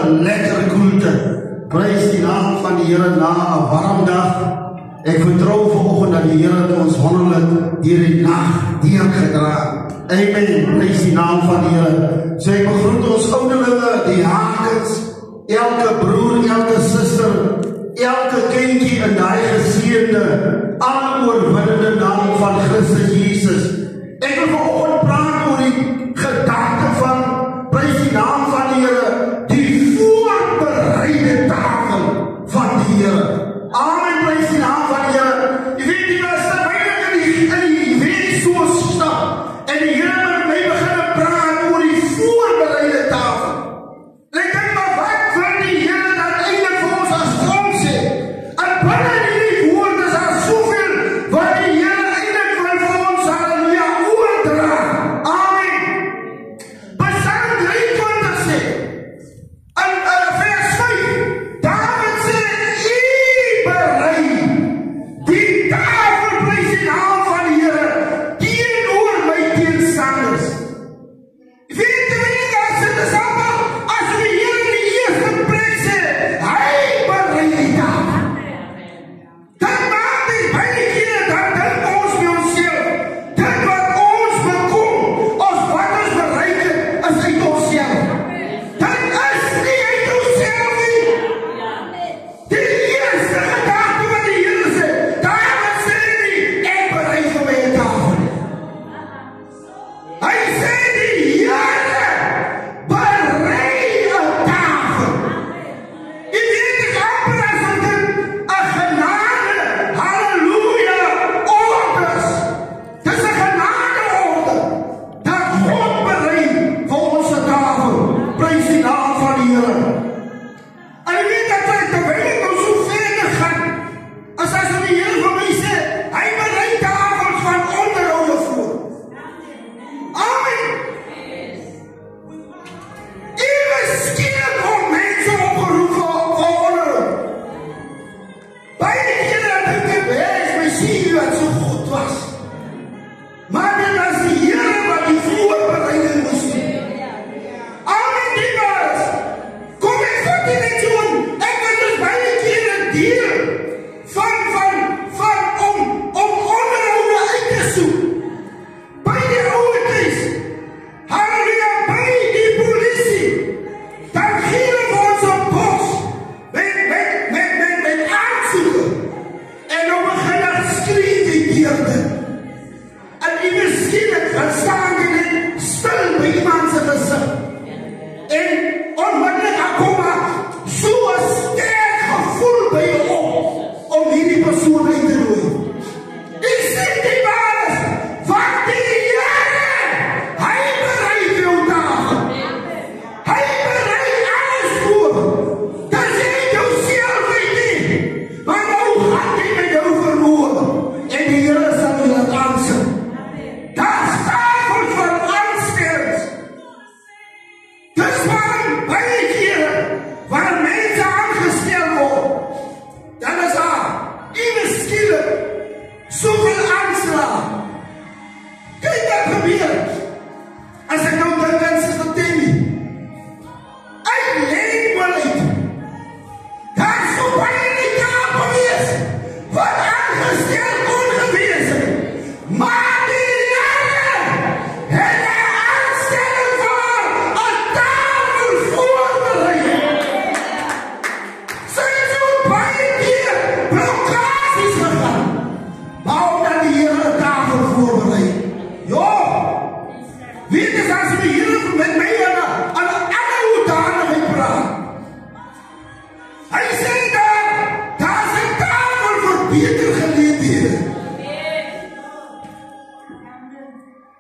lekker koelte. Prys die naam van die Here na 'n warm dag. Ek vertrou vanoggend dat die Here ons wonderlik deur die nag deurgedra. Amen. Prys die naam van die Here. So ek begroet ons ouderlinge, die Hakens, elke broer, elke suster, elke kindjie in daai geseënde, aloorwinnende naam van Christus Jesus. Ek wil vanoggend praat oor die gedagte van, prys die naam van die Here, die voorbereide tafel van die Here. Amen, prys die naam van die Here. Jy weet die was in die weet so stap, en die Here met my begin praat oor die voorbereide tafel. Ek dink maar wat vir die Here dan eintlik vir ons as grond sê. En binne hierdie woord is daar soveel wat die Here eintlik wil vir ons halleluja oordra. Amen. Psalm 23 sê, in vers 5, David sê, U berei die tafel, prys die naam van die Here, teenoor my teenstanders. Weet jy as dit is allemaal, as die Here in die eerste plek sê, hy berei die tafel. Dan maak die baie kere, dan dink ons by onsself, dit wat ons bekom, of wat ons bereik het, is uit onsself. Dit is nie uit onsself nie. Die eerste gedagte wat die Here sê, David sê nie, ek berei vir my 'n tafel. Hy sê die Here berei 'n tafel. Jy weet ek amper as dit 'n genade, halleluja, orders. Dis 'n genade order, dat God berei vir ons 'n tafel. Prys die naam van die Here. En jy weet dat terwyl ek nou so verder gaan, as die Here vir my sê, hy berei tafels van onderhoude voor. Amen. Ewe skielik word mense opgeroep vir onderhoud. Baie kere dink ek, is my siel wat so goed was. Maar dit was die Here wat die voorbereiding moes doen. Amen, liefdes. Kom ek vat dit net so aan. Ek wil dus baie kere deel om onderhoude uit te soek. By die oude tyd, halleluja, by die polisie, dan gee hulle vir ons 'n bos met aansoeke. En dan begin daar skree die deurde. En die skielik gaan staan jy net stil by iemand se gesig. En onmiddellik dan kom maar so 'n sterk gevoel by jou op, om hierdie persoon uit te nooi. Ek sê die waarheid, van die Here, hy berei jou tafel. Hy berei alles voor. Dat jy jouself weet nie, maar nou gaan jy met jou verloor. En die Here sal jou laat aansien. Daar is tafels vir aanstellings. Dis waarom baie kere, waar mense aangestel word, dan is daar ewe skielik soveel aanslag. Kyk wat gebeur. As ek nou dink aan Suster Tammy, hy lê wel uit. Daar is so baie in die Kaap gewees, wat aangestel kon gewees het. Maar die Here het 'n aanstelling vir 'n tafel voorberei. Sy het so baie keer blokkades gegaan, maar omdat die Here 'n tafel voorberei. Ja, weet jy, as die Here met my aan 'n ander hoedanigheid praat. Hy sê daar's 'n tafel vir beter geleenthede.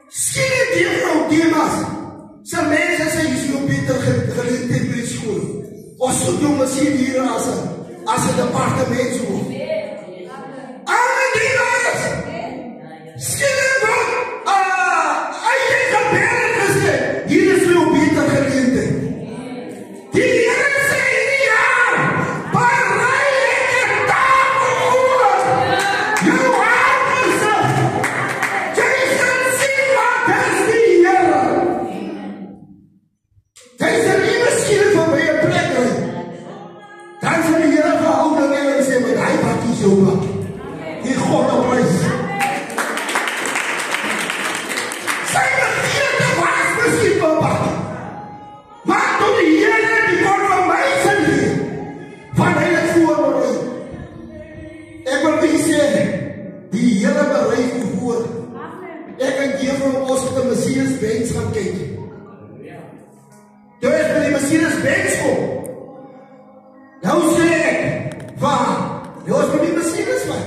Skielik die vrou Demas, sy mense sê, jy sien op beter geleenthede by skool. Ons soek jou misschien hier as 'n departementshoof. Amen, die was. Skielik word, hy het gebel en gesê, hier is jou beter geleentheid. Die Here sê in die jaar, berei ek 'n tafel voor. Jou aangesig. Jy sal sien wat is die Here. Hy sê nie miskien vir my 'n plek vir ons op die Mercedes-Benz gaan kyk. Toe is by die Mercedes-Benz kom. Nou sê ek, nou is by die Mercedes man.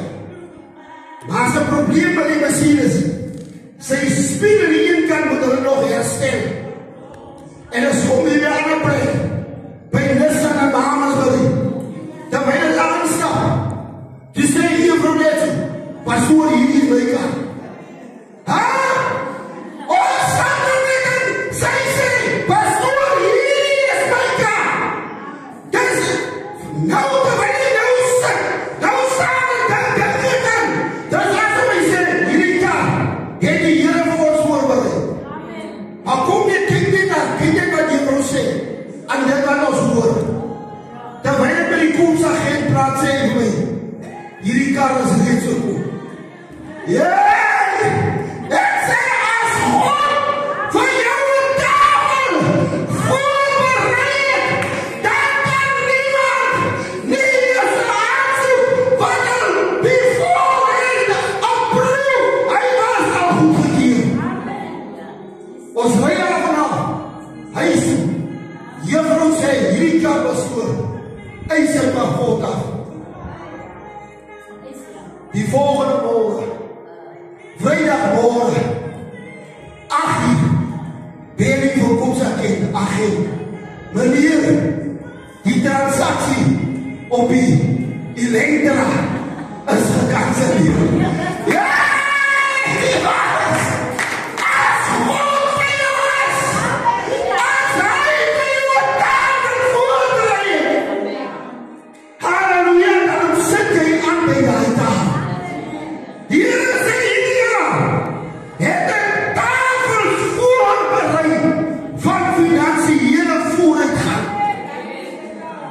Maar is 'n probleem by die Mercedes. Sy spier in die een kant moet hulle nog herstel. En as kom jy weer aan 'n plek, by Nissan en Bahamasbury, dan wil jy aanstap. Jy sê hier vir net, pastoor hier is my kant. Hierdie kar is reeds so goed. Ek sê as God vir jou 'n tafel voorberei, dan kan niemand nie eens aansoek wat al before in April, hy was al goed gekeer. Ons ry al vanaf huis, juffrou sê, hierdie kar was voor, hy sê maar God af. Die volgende morgen, vrijdagmorgen, 8 uur, ben ik voor Koopsagent, agent. Meneer, die transactie op die Electra is gecanceleerd. Ja, die was! Als God voor jou is, als hij voor jou een tafel voorbereidt. Halleluja, daarom zit hij aan bij die tafel. Hier is de India. Het een tafel voorbereid van financiële vooruitgang.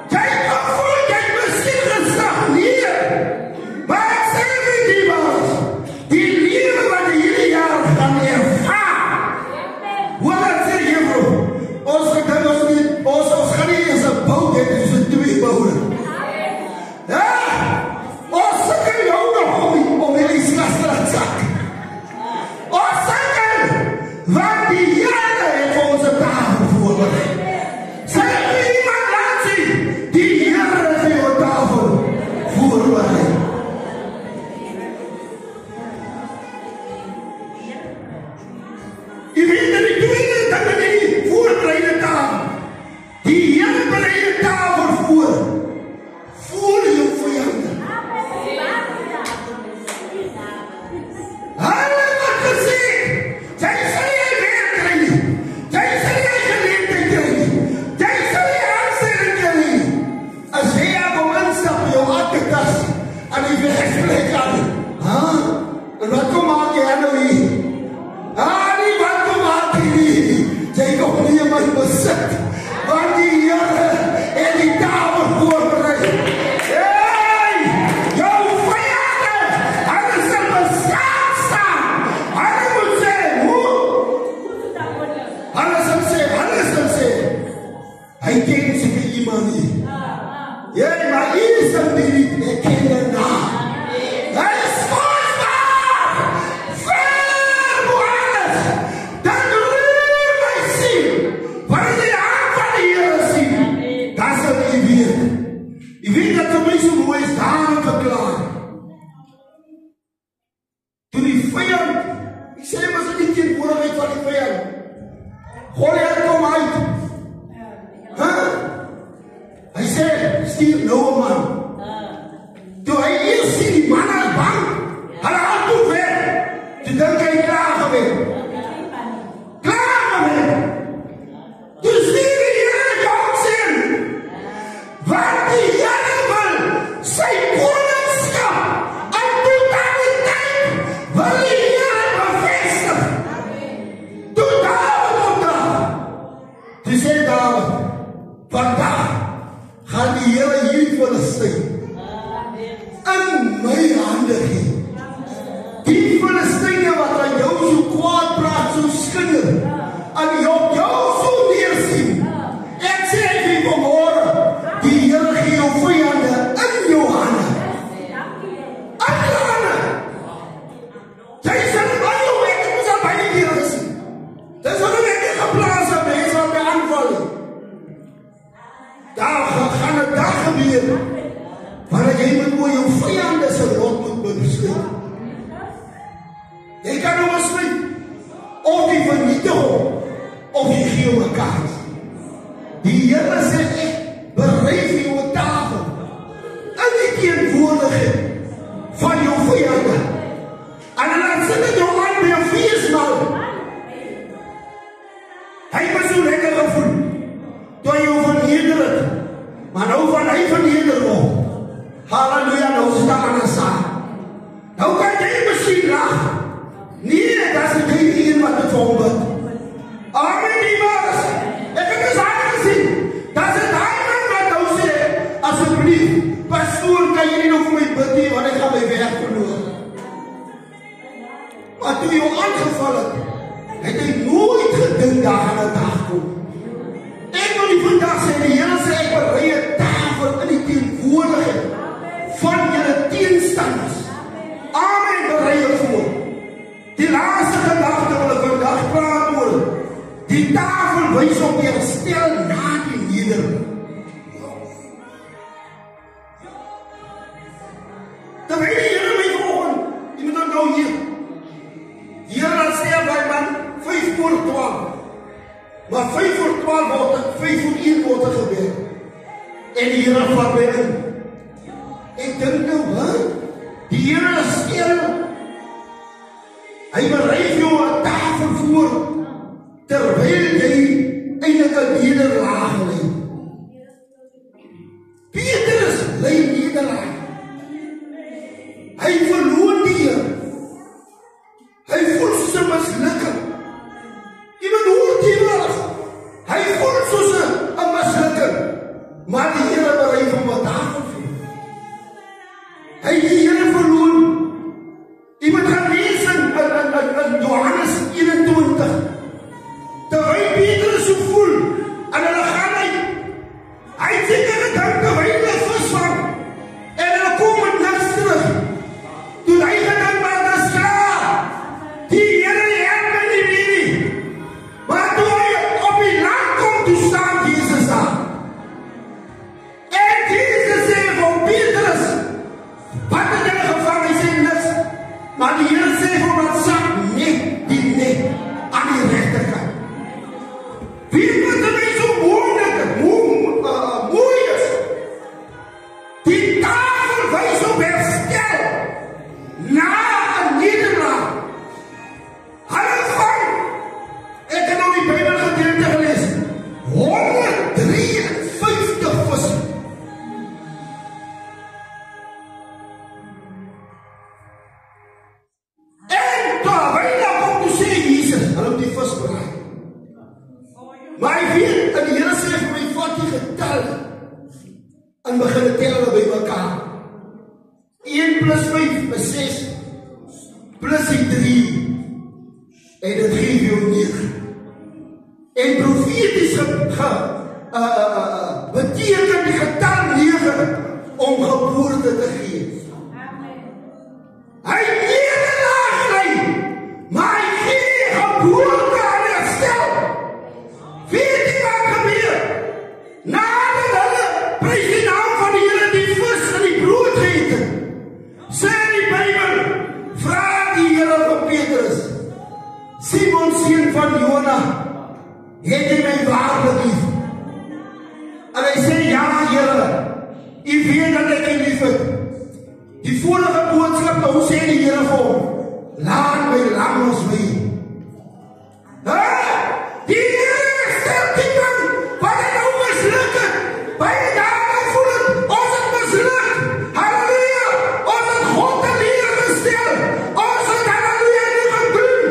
Jij kan voelen, jij misschien gestagneerd. Maar ik zeg het niet maar. Die liefde wat jullie jaren gaan ervaren. Wat zeg je bro? Ons gaan niet eens een boot hebben, dus we 2 boten. Ja? Ons zeggen jou nog om jullie slachtrak. Ons zeggen, wat die jaren heeft onze tafel voorbereid. Zeg iemand laat zien, die jaren heeft jouw tafel voorbereid. Je weet dat ik weet dat we die voorbereide tafel, die jaren bereide tafel voor je vijanden. Alle wat gezegd, zij zal je werk krijgen, zij zal je geleerdheid krijgen, zij zal je aanstelling krijgen. Als jij aan de instap in jouw aktentas en die rechtsplek aan, en wat kom maak je aan nou hier? Die wat kom maak je hier? Zij komt niet in mijn bezit, want die jaren en die tafel voorbereid. Jouw vijanden, hadden ze bestaan staan. Hadden moet zeggen, hoe? Hadden ze zeggen. Hij kent zich in iemand niet. Ja, maar hier is hem niet, ik ken de naam. Hij is kostbaar. Ver Mohammed. Dan roer mij zien. Wanneer je de hand van de Heer ziet, dan zal je weten. Je weet dat de mensen mooi is daarom verklaren. Toen die vijand, ik zei maar zo niet in voorbereid van die vijand. Goliath kom uit. Hij zei, stuur nou een man. Toen hij eerst ziet die man als bang, hij had toen weg. Toen denk hij klaar geweest. Klaar geweest. Dus die Heer jou zin. Wat die Heer wil, zijn koningschap en totaliteit wil die Heer bevestigen. Toen David opdracht. Toen zei David, vandaag gaat die Heer jullie Filistijn in my hande gee. Die Filistyne wat aan jou so kwaad praat, so skinder, en jou so neersien. Ek sê jy vanmorgen, die Here gee jou vijande in jou hande. In jou hande. Jy sê, jou ek moes al by die Here weet, wanneer jy moet oor jou vyande se rot moet besluit. Jy kan nou besluit, of jy vernietig hom, of jy gee hom 'n kans. Die Here sê ek berei vir jou 'n tafel in die teenwoordigheid van jou vyande. En dan sit dit jou aan by 'n feesmaal. Hy was so lekker gevoel toe hy jou verneder het. Maar nou van hy verneder word. Halleluja, nou staan ons saam. Nou kan jy miskien lag. Nee, dat is nie die een wat het vir hom bid. Amen, die was. Ek het dus aangesien. Dat is hy wat nou sê, asseblief, pastoor, kan jy nie nog vir my bid nie, want ek gaan my werk verloor. Maar toe jou aangeval het hy nooit gedink daar gaan 'n dag kom. Ek wil die vandag sê, die Here sê ek berei 'n tafel in die teenwoordigheid van julle teenstanders. Amen, berei jou voor. Die laaste gedagte wil ek vandag praat oor. Die tafel wys op die herstel na die nederlaag. Terwyl die Here my vanoggend, jy moet onthou hier. Hier dan sê hy man 5:12. Maar 5:12 word het 5:1 word het gebeur. En die Here vat my in. Ek dink nou, die Here stel, hy berei jou 'n tafel voor, terwyl jy eintlik 'n nederlaag lê. Petrus lê nederlaag. Hy verloor die Here. Hy voel soos 'n mislukking. Iemand hoor die woord. Hy voel soos 'n mislukking. Maar die Here berei hom 'n tafel voor. Hy het die Here verloor. Iemand gaan lees in Johannes 21. Terwyl Petrus so voel, en hulle gaan hy het seker gedink terwyl hulle visvang, en hulle kom met niks terug. Toe hy gedink, maar dit is klaar. Die Here help my nie meer. Maar toe hy op die land kom, toe staan Jesus daar. En Jesus sê vir Petrus, wat het jy gevang? Hy sê niks. Maar die Here sê vir hom, sak net die net aan die regterkant. Wie moet er mij zo mooi is? Die tafel wijst op herstel na een nederlaag. Hallo van, ik heb nog die Bijbelgedeelte gelezen. 153 vissen. En terwijl hij komt te zeggen, Jezus, hallo die vis bereid. Maar hy weet, en die Here sê vir my, vat die getal en begin tel hulle by mekaar. 1 plus 5 is 6, plus die 3, en dit geef jou 9. En profeties beteken die getal 9 om geboorte te gee. Hy nederlaag lei, maar hy gee geboorte aan herstel. Weet jy wat gebeur? Nadat hulle prys die naam van die Here die vis en die brood geëet het, sê die Bybel, vra die Here vir Petrus, Simon seun van Jona, het jy my waarlik lief? En hy sê, ja Here, u weet dat ek u lief het. Die vorige boodskap, hoe sê die Here vir hom, laat my langs my. Die Here stel die man, wat het nou misluk het, by die dagen voel het, ons het misluk, halleluja, ons het God te leer gestel, ons het halleluja nie gedoen,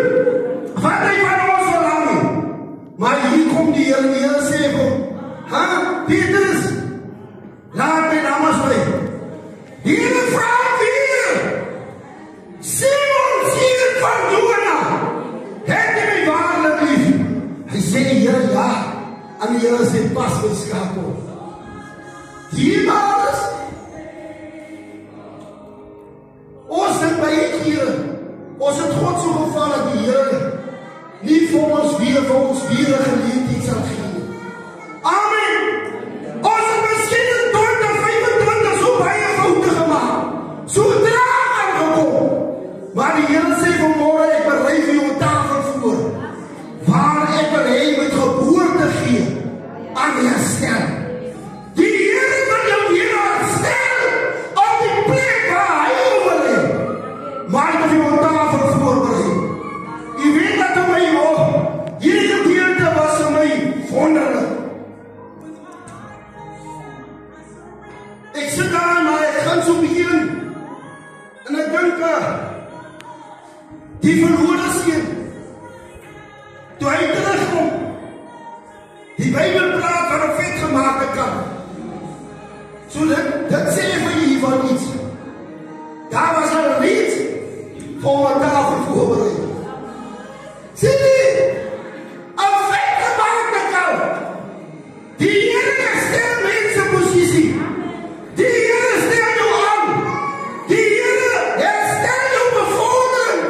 wat hy van ons verlang het. Maar hier kom die Here sê vir hom, Petrus, laat my namens my. Die Here vraag weer, Simon seun van Jona, het jy my waarlik lief? Hy sê die Here ja, en die Here sê pas my skakel. Hier maar is, ons het by hier, ons het God so geval dat die Here nie vir ons weer geleentheid sal gee. Amen! Ons het miskien in 20, 25 herstel. Die Here wil jou weer herstel op die plek waar hy wil hê. Maar ek wil jou 'n tafel voorberei. Jy weet dat vir my hierdie gedeelte was vir my wonderlik. Ek sit daar maar ek gaan so begin. En ek dink die verlore seun, toe hy terugkom, die Bybel praat van 'n vetgemaakte kan. So dit sê vir jy hiervan iets. Daar was al iets voor 'n tafel voorberei. Sien jy? 'n vetgemaakte kan. Die Here stel mense posisie. Die Here stel jou aan. Die Here herstel jou bevordering.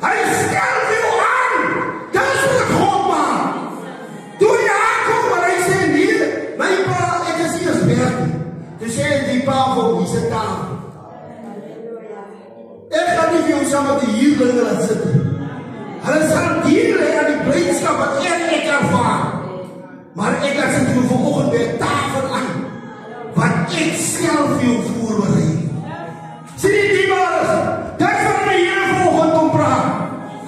Hy stel jou aan. Dis wat God maak. Toe jy aankom en hy sê nee, my pa, ek is nie as werk nie. Toe sê die pa vir hom, hier sit tafel. Ek gaan nie vir jou saam met die huurlinge laat sit nie. Hulle sal deel hê aan die blydskap wat ek ervaar. Maar ek laat sit jou vanoggend by 'n tafel aan wat ek self vir jou voorberei. Sien jy die maar? Dit wat my Here vanoggend kom praat.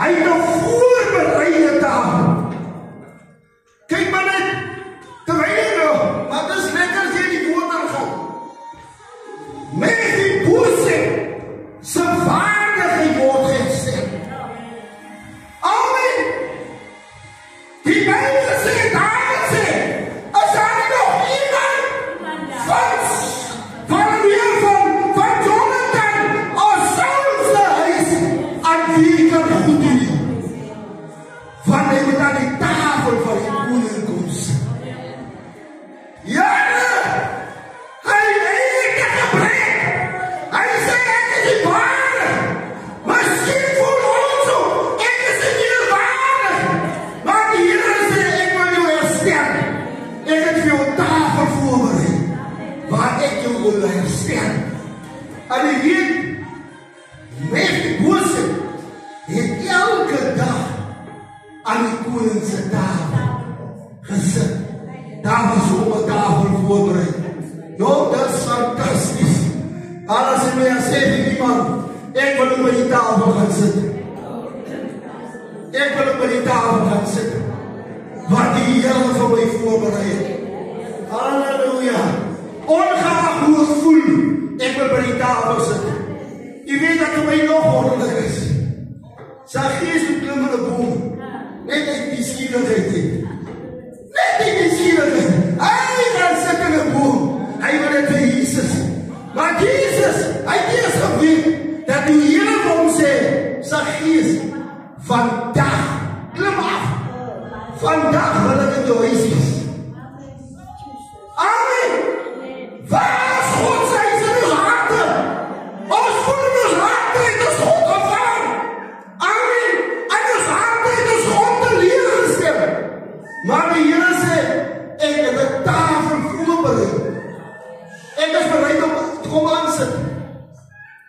Hy het 'n voorbereide tafel. Kyk maar net, terwyl jy nou, maar dis lekker as jy die woord aangaan. Met die boese se waardigheid word gestel. Amen. Die Bybel sê, David sê, as daar nog iemand van Jonathan of Saul se huis aan wie kan goed doen. Want hy moet aan die tafel van die koning kom sit. Ja, hy het gebrek. Hy sê ek is nie waardig. Miskien voel ons so, ek is nie waardig. Maar die Here sê ek wil jou herstel. Ek het vir jou 'n tafel voorberei waar ek jou wil herstel. En jy weet, Mephibosheth het elke dag aan die koning se tafel gesit. Daar was so 'n tafel voorberei. Jo, dit is fantasties. Alles in my sê vir iemand, ek wil op die tafel gaan sit. Ek wil op die tafel gaan sit. Wat die Here vir my voorberei het. Halleluja. Ongeag hoe ek voel, ek wil by die tafel sit. Jy weet dat vir my nog wonderlik is. Sy gees klim in 'n boom. Net ek die skieligheid het. Net ek die skieligheid. Hy gaan sit in 'n boom. Hy wil dit vir Jesus. Maar Jesus, hy het eers geweet dat die Here vir hom sê, sy gees, vandag, klim af. Vandag wil ek in jou huis wees. Amen. Waar is God sy in ons harte? Ons voel in ons harte het ons God gevaar. Amen. En ons harte het ons God te leer gestel. Maar die Here sê, ek het 'n tafel voorberei. Ek is bereid om te kom aansit.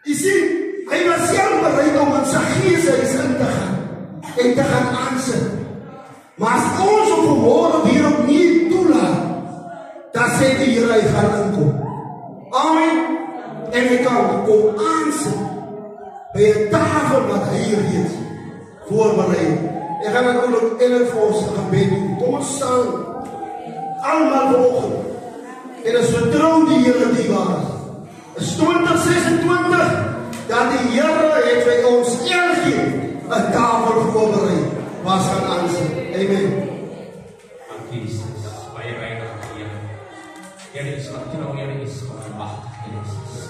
Jy sien, hy was self bereid om in sy gees in te gaan en te gaan aansit. Maar as ons op vanmôre hierop nie toelaat, dan sê die Here hy gaan inkom. Amen. En hy kan kom aansit by 'n tafel wat hy reeds voorberei. Ek gaan ook in vir ons gebed doen. Kom ons staan almal vanoggend. En as vertrou die Here die waar is 2026, dat die Here het vir ons elkeen 'n tafel voorberei waar ons gaan aansit. Amen. Dankie Jesus, baie dankie Here. Here is wat nou Here is magtig Jesus.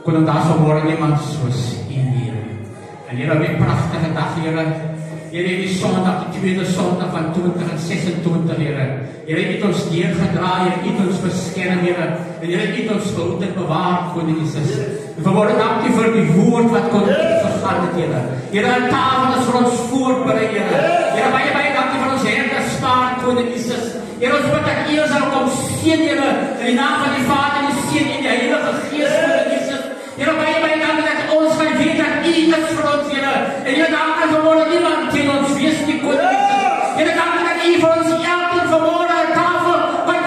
Kon daar so môre iemand soos U Here. En Here, 'n pragtige dag Here. Here, die Sondag, die tweede Sondag van 2026, Here. Here, het ons neergedra, Here, het ons beskerm, Here. En Here, het ons behoed en bewaar, Koning Jesus. En vanmorgen dankie vir die woord wat kon gegaan het, Here. Here, 'n tafel is vir ons voorberei, Here. Here, baie dankie vir ons herderspaar, Koning Jesus. Here, ons bid dat U sal kom seën, Here, in die naam van die Vader, die Seun en die Heilige Gees, Koning Jesus. Here, baie dankie dat ons kan weet dat U is vir ons, Here. En Here, dankie vanmorgen niemand teen ons wees nie, Koning Jesus. Here, dankie dat U vir ons elkeen vanmorgen 'n tafel wat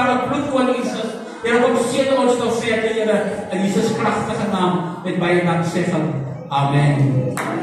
aan het bloed van Jesus. Here, kom seën ons tot seën, Here, in Jesus kragtige naam met baie dank sê van Amen.